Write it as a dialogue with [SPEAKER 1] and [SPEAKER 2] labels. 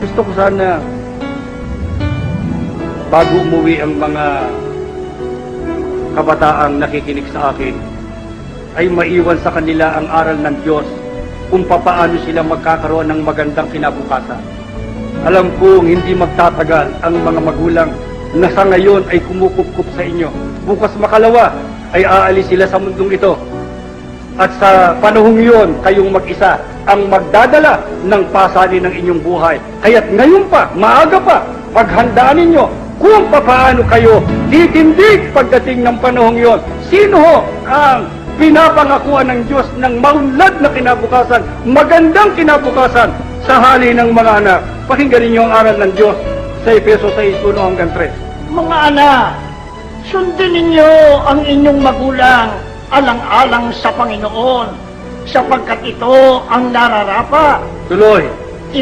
[SPEAKER 1] Gusto ko sana, bago umuwi ang mga kabataang nakikinig sa akin, ay maiwan sa kanila ang aral ng Diyos kung papaano sila magkakaroon ng magandang kinabukasan. Alam kong hindi magtatagal ang mga magulang na sa ngayon ay kumukupkup sa inyo. Bukas makalawa ay aalis sila sa mundong ito. At sa panahong yun, kayong mag-isa ang magdadala ng pasanin ng inyong buhay. Kaya't ngayon pa, maaga pa, paghandaan ninyo kung papaano kayo titindig pagdating ng panahong yon. Sino ho ang pinapangakuan ng Diyos ng maunlad na kinabukasan, magandang kinabukasan sa hali ng mga anak? Pakinggan ninyo ang aral ng Diyos sa Efeso 6:1-3.
[SPEAKER 2] Mga anak, sundin ninyo ang inyong magulang alang-alang sa Panginoon, sapagkat ito ang nararapat.
[SPEAKER 1] Tuloy.